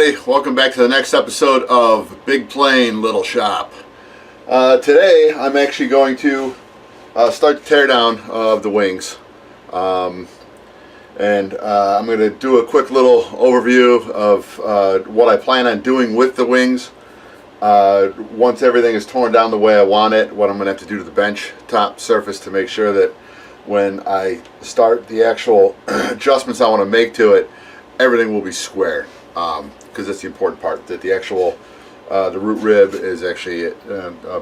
everybody, welcome back to the next episode of Big Plane Little Shop. Today I'm actually going to start the teardown of the wings, and I'm going to do a quick little overview of what I plan on doing with the wings once everything is torn down the way I want it, what I'm going to have to do to the bench top surface to make sure that when I start the actual adjustments I want to make to it, everything will be square, because that's the important part, that the actual the root rib is actually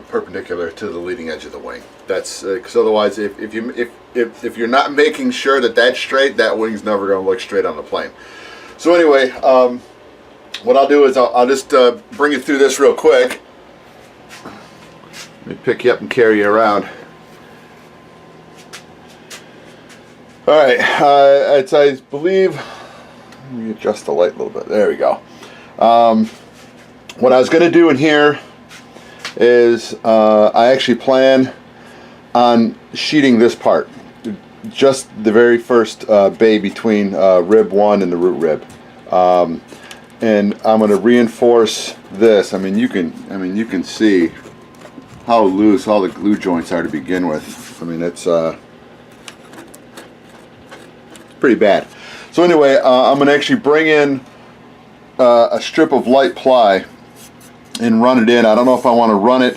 perpendicular to the leading edge of the wing. That's because otherwise, if you're not making sure that that's straight, that wing's never going to look straight on the plane. So anyway, what I'll do is I'll just bring you through this real quick. Let me pick you up and carry you around. All right, I believe. Let me adjust the light a little bit. There we go. What I was going to do in here is I actually plan on sheeting this part, just the very first bay between rib 1 and the root rib, and I'm going to reinforce this. I mean you can see how loose all the glue joints are to begin with. I mean it's pretty bad. So anyway, I'm going to actually bring in a strip of light ply and run it in. I don't know if I want to run it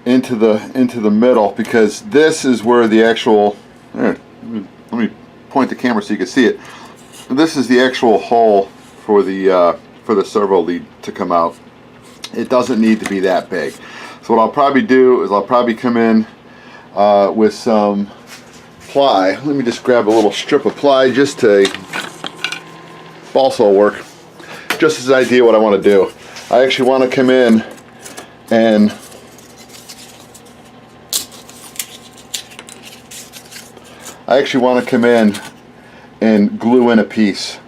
into the middle, because this is where the actual, let me point the camera so you can see it. This is the actual hole for the servo lead to come out. It doesn't need to be that big. So what I'll probably do is I'll probably come in with some ply. Let me just grab a little strip of ply just to also work. Just as an idea what I want to do. I actually want to come in and glue in a piece.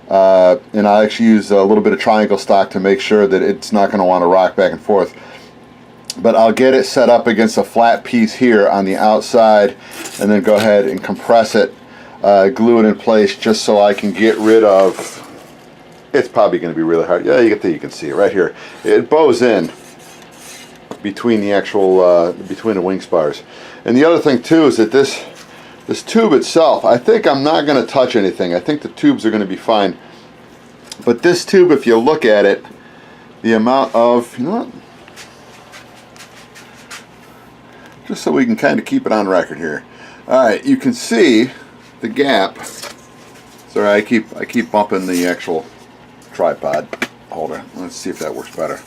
And I actually use a little bit of triangle stock to make sure that it's not going to want to rock back and forth. But I'll get it set up against a flat piece here on the outside, and then go ahead and compress it, glue it in place, just so I can get rid of. It's probably going to be really hard. Yeah, you can see it right here. It bows in between the actual between the wing spars. And the other thing too is that this tube itself, I think I'm not going to touch anything. I think the tubes are going to be fine. But this tube, if you look at it, the amount of, you know what? Just so we can kind of keep it on record here. Alright, you can see the gap. Sorry, I keep bumping the actual tripod holder. Let's see if that works better.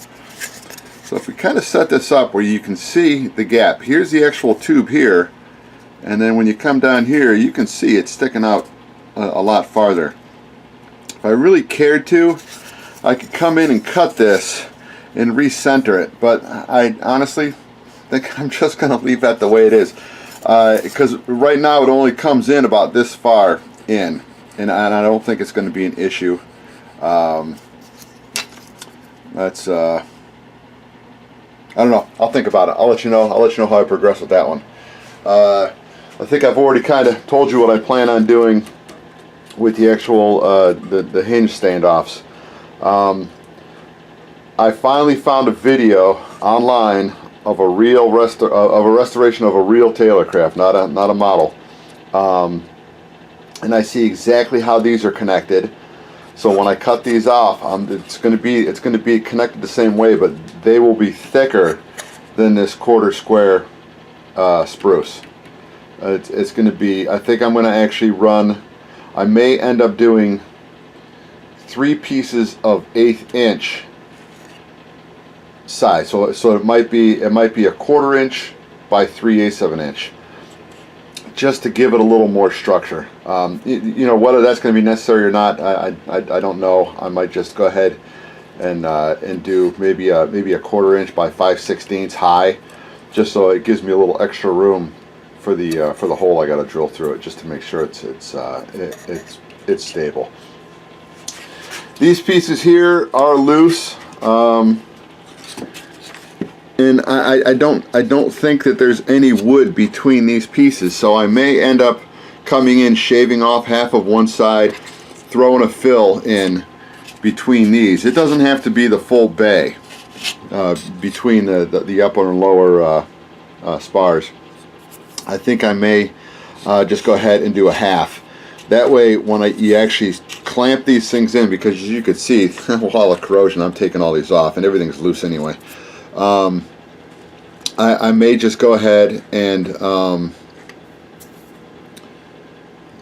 So if we kind of set this up where you can see the gap, here's the actual tube here, and then when you come down here, you can see it's sticking out a lot farther. If I really cared to, I could come in and cut this and recenter it, but I honestly think I'm just going to leave that the way it is, because right now it only comes in about this far in, and I don't think it's going to be an issue. That's I don't know. I'll think about it. I'll let you know how I progress with that one. I think I've already kind of told you what I plan on doing with the actual the hinge standoffs. I finally found a video online of a real restoration of a real Taylorcraft, not a model, and I see exactly how these are connected. So when I cut these off, it's going to be connected the same way, but they will be thicker than this quarter square spruce. It's going to be. I think I'm going to actually run. I may end up doing 3 pieces of 1/8 inch size, so it might be a 1/4 inch by 3/8 of an inch, just to give it a little more structure. You know, whether that's going to be necessary or not, I don't know. I might just go ahead and do maybe a 1/4 inch by 5/16 high, just so it gives me a little extra room for the hole I got to drill through it, just to make sure it's stable. These pieces here are loose. And I don't think that there's any wood between these pieces, so I may end up coming in, shaving off half of one side, throwing a fill in, between these. It doesn't have to be the full bay between the upper and lower spars. I think I may just go ahead and do a half. That way, when you actually clamp these things in, because as you can see, a wall of corrosion, I'm taking all these off, and everything's loose anyway. I may just go ahead and,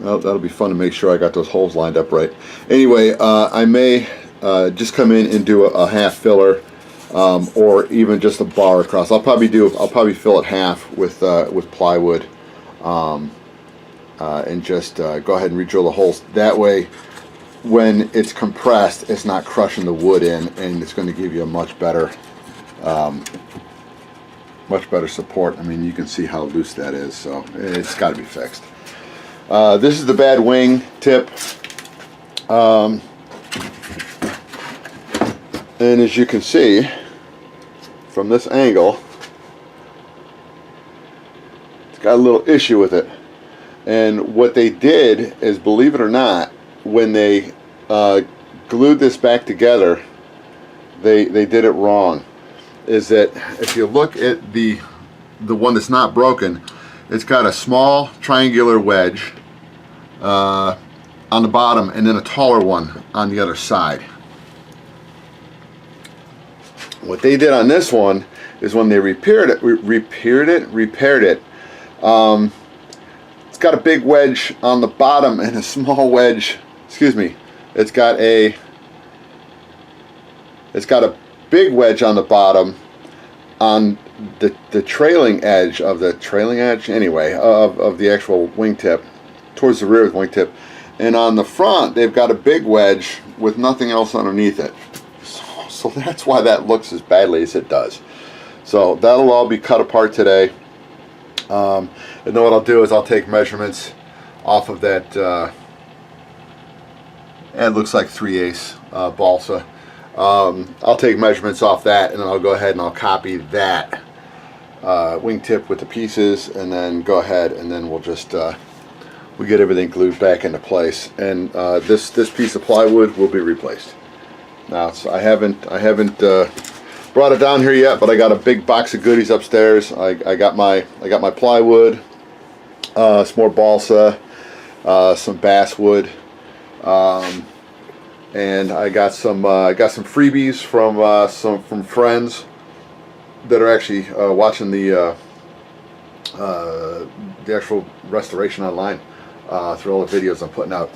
well, that'll be fun to make sure I got those holes lined up right. Anyway, I may just come in and do a half filler, or even just a bar across. I'll probably fill it half with plywood, and just go ahead and re-drill the holes. That way, when it's compressed, it's not crushing the wood in, and it's going to give you a much better support. I mean, you can see how loose that is, so it's got to be fixed. This is the bad wing tip, and as you can see from this angle, it's got a little issue with it. And what they did is, believe it or not, when they glued this back together, they did it wrong. Is that if you look at the one that's not broken, it's got a small triangular wedge on the bottom, and then a taller one on the other side. What they did on this one is, when they repaired it, it's got a big wedge on the bottom and a small wedge. Excuse me. It's got a big wedge on the bottom on the trailing edge of the anyway of the actual wingtip, towards the rear of the wingtip, and on the front they've got a big wedge with nothing else underneath it. So that's why that looks as badly as it does. So that'll all be cut apart today. And then what I'll do is I'll take measurements off of that, it looks like 3/8 balsa. I'll take measurements off that, and then I'll go ahead and I'll copy that wingtip with the pieces, and then go ahead and then we'll just we get everything glued back into place, and this piece of plywood will be replaced. Now, I haven't brought it down here yet, but I got a big box of goodies upstairs. I got my plywood, some more balsa, some basswood, and I got some freebies from friends that are actually watching the actual restoration online through all the videos I'm putting out.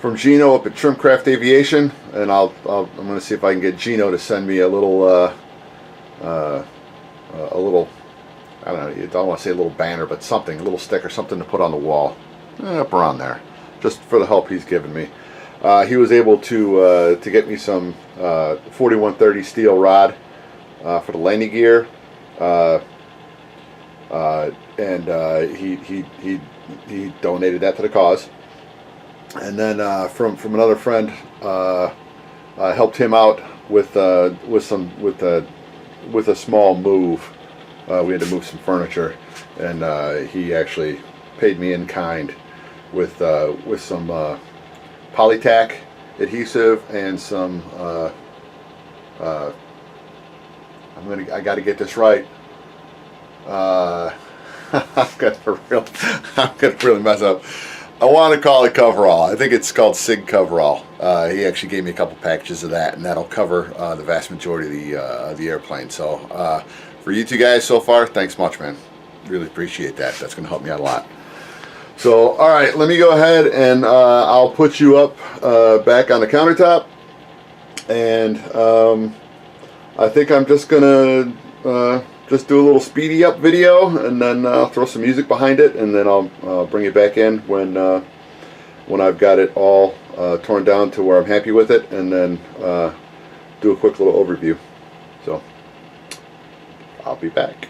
From Gino up at Trilogy Aviation, and I'm going to see if I can get Gino to send me a little I don't know, I don't want to say a little banner, but something, a little sticker, something to put on the wall, up around there, just for the help he's given me. He was able to get me some 4130 steel rod for the landing gear, and he donated that to the cause. And then from another friend, I helped him out with a small move. We had to move some furniture, and he actually paid me in kind with some Polytack adhesive and some I got to get this right. I'm gonna really mess up. I want to call it coverall. I think it's called SIG coverall. He actually gave me a couple packages of that, and that'll cover the vast majority of the airplane. So for you two guys so far, thanks much, man. Really appreciate that. That's going to help me out a lot. So, all right, let me go ahead and I'll put you up back on the countertop, and I think I'm just going to just do a little speedy up video, and then I'll throw some music behind it, and then I'll bring it back in when I've got it all torn down to where I'm happy with it, and then do a quick little overview. So I'll be back.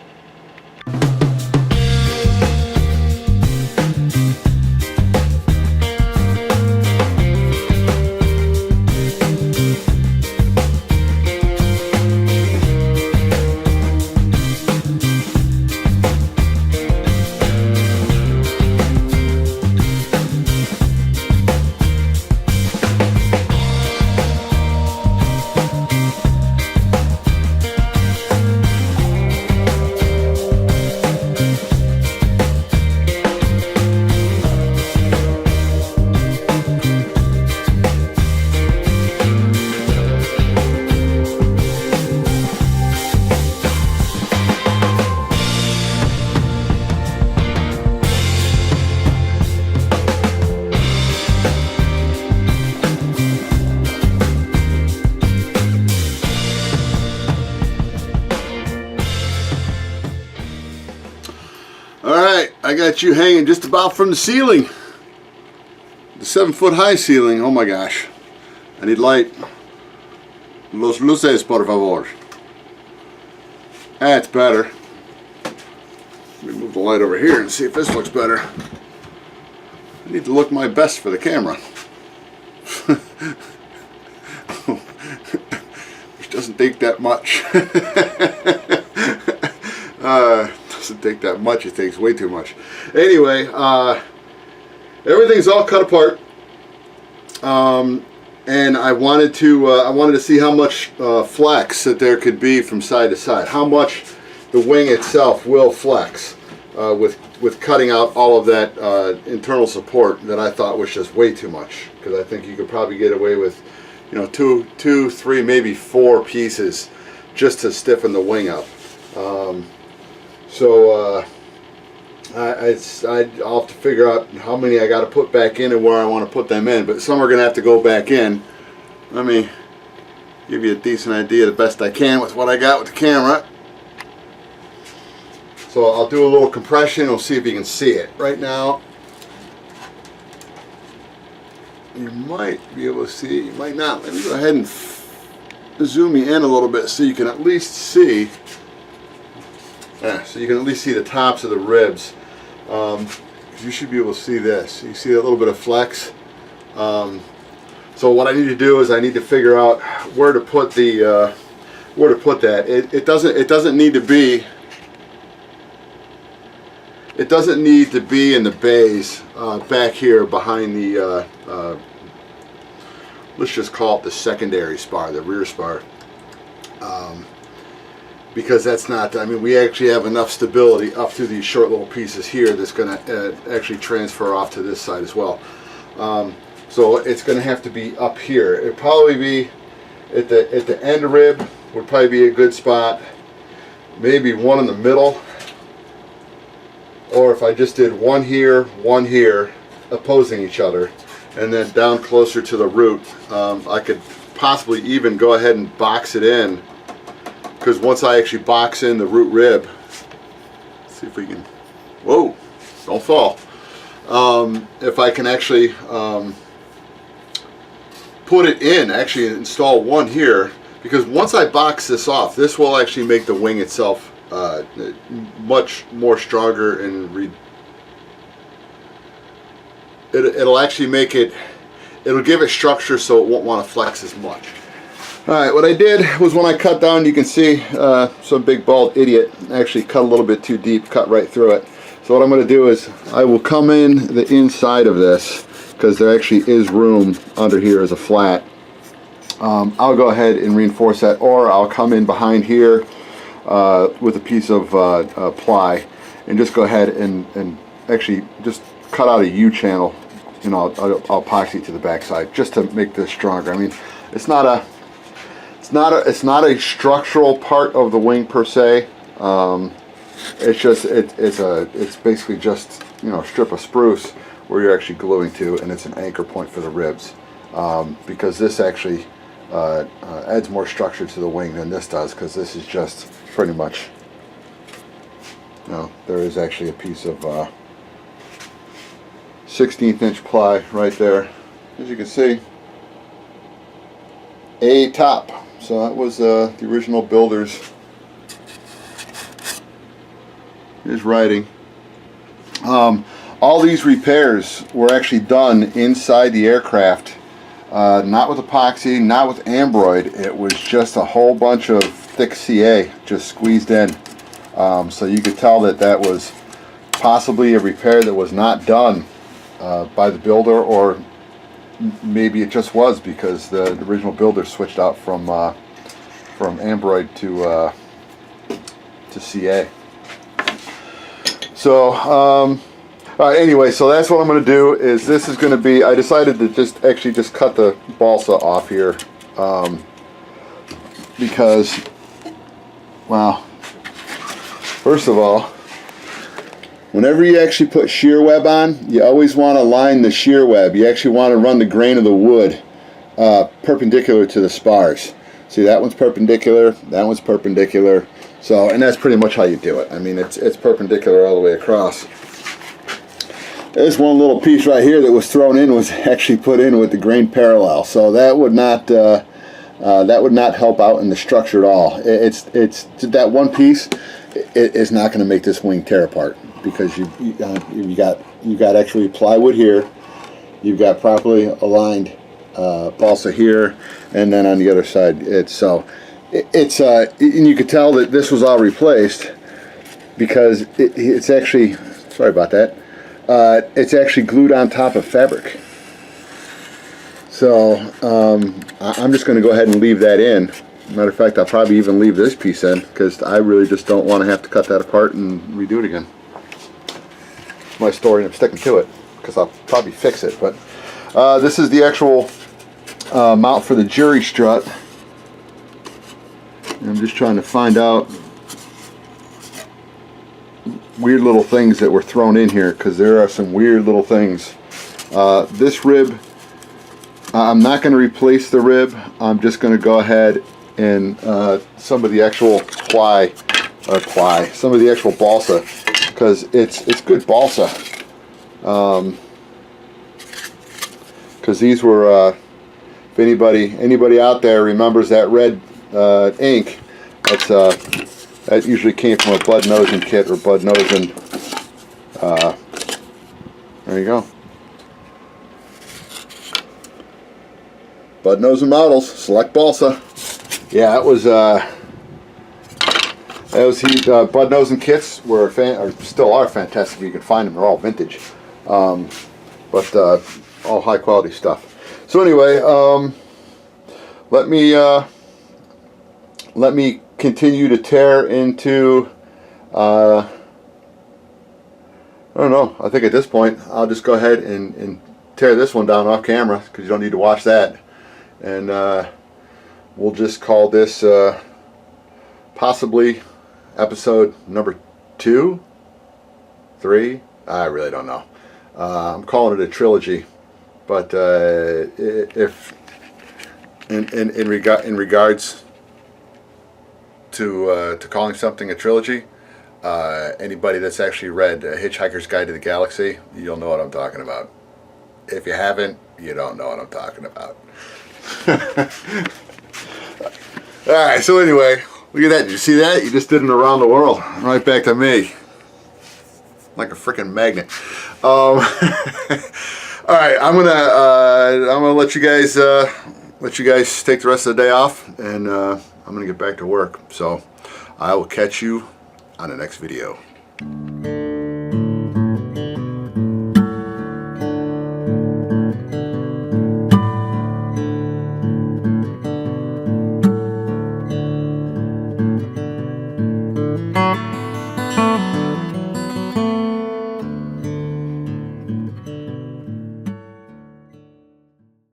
Alright, I got you hanging just about from the ceiling. The 7-foot high ceiling. Oh my gosh. I need light. Los luces, por favor. That's better. Let me move the light over here and see if this looks better. I need to look my best for the camera. Which doesn't take that much. Doesn't take that much, it takes way too much. Anyway, everything's all cut apart. And I wanted to see how much flex that there could be from side to side. How much the wing itself will flex with cutting out all of that internal support that I thought was just way too much. Because I think you could probably get away with, you know, two, three, maybe 4 pieces just to stiffen the wing up. I'll have to figure out how many I got to put back in and where I want to put them in, but some are going to have to go back in. Let me give you a decent idea the best I can with what I got with the camera. So I'll do a little compression. We'll see if you can see it. Right now, you might be able to see, you might not. Let me go ahead and zoom you in a little bit so you can at least see. So you can at least see the tops of the ribs. You should be able to see this. You see a little bit of flex. So what I need to do is I need to figure out where to put the that. It doesn't need to be. It doesn't need to be in the bays back here behind the. Let's just call it the secondary spar, the rear spar. Because that's not, I mean, we actually have enough stability up through these short little pieces here that's going to actually transfer off to this side as well. So it's going to have to be up here. It'd probably be at the end rib would probably be a good spot. Maybe one in the middle. Or if I just did one here, opposing each other, and then down closer to the root, I could possibly even go ahead and box it in. Because once I actually box in the root rib, let's see if we can, whoa, don't fall. If I can actually put it in, actually install one here, because once I box this off, this will actually make the wing itself much more stronger and it'll actually make it, it'll give it structure so it won't want to flex as much. Alright, what I did was when I cut down, you can see some big bald idiot actually cut a little bit too deep, cut right through it. So what I'm going to do is I will come in the inside of this, because there actually is room under here as a flat. I'll go ahead and reinforce that, or I'll come in behind here with a piece of ply and just go ahead and actually just cut out a U-channel, you know, I'll epoxy to the backside just to make this stronger. I mean, it's not a structural part of the wing per se. It's just it's basically just, you know, a strip of spruce where you're actually gluing to, and it's an anchor point for the ribs. Because this actually adds more structure to the wing than this does, because this is just pretty much, you know, there is actually a piece of 16th inch ply right there, as you can see, a top. So that was the original builder's his writing. All these repairs were actually done inside the aircraft, not with epoxy, not with ambroid. It was just a whole bunch of thick CA just squeezed in. So you could tell that that was possibly a repair that was not done by the builder, or maybe it just was because the original builder switched out from ambroid to CA. So anyway, so that's what I'm going to do. Is this is going to be, I decided to just cut the balsa off here, because, well, first of all, whenever you actually put shear web on, you always want to line the shear web. You actually want to run the grain of the wood perpendicular to the spars. See, that one's perpendicular, that one's perpendicular. So, and that's pretty much how you do it. I mean, it's perpendicular all the way across. There's one little piece right here that was thrown in, was actually put in with the grain parallel. So that would not help out in the structure at all. It's that one piece. It is not going to make this wing tear apart, because you got actually plywood here. You've got properly aligned balsa here, and then on the other side, and you could tell that this was all replaced, because it's actually, sorry about that, it's actually glued on top of fabric. So I'm just going to go ahead and leave that in. Matter of fact, I'll probably even leave this piece in, because I really just don't want to have to cut that apart and redo it again. It's my story, and I'm sticking to it, because I'll probably fix it. But this is the actual mount for the jury strut. And I'm just trying to find out weird little things that were thrown in here, because there are some weird little things. This rib, I'm not going to replace the rib. I'm just going to go ahead and some of the actual some of the actual balsa, because it's good balsa. Because these were, if anybody out there remembers that red ink, that usually came from a Bud Nosing kit, or Bud Nosing. There you go. Bud Nosing Models, select balsa. Yeah, it was. Bud Nosing kits still are fantastic. You can find them; they're all vintage, but all high quality stuff. So anyway, let me continue to tear into. I don't know. I think at this point I'll just go ahead and tear this one down off camera, because you don't need to watch that, and we'll just call this possibly episode number 2, 3. I really don't know. I'm calling it a trilogy, but if in regards to calling something a trilogy, anybody that's actually read Hitchhiker's Guide to the Galaxy, you'll know what I'm talking about. If you haven't, you don't know what I'm talking about. Alright, so anyway, look at that. Did you see that? You just did an around the world. Right back to me. Like a freaking magnet. Alright, I'm gonna let you guys take the rest of the day off, and I'm gonna get back to work. So I will catch you on the next video.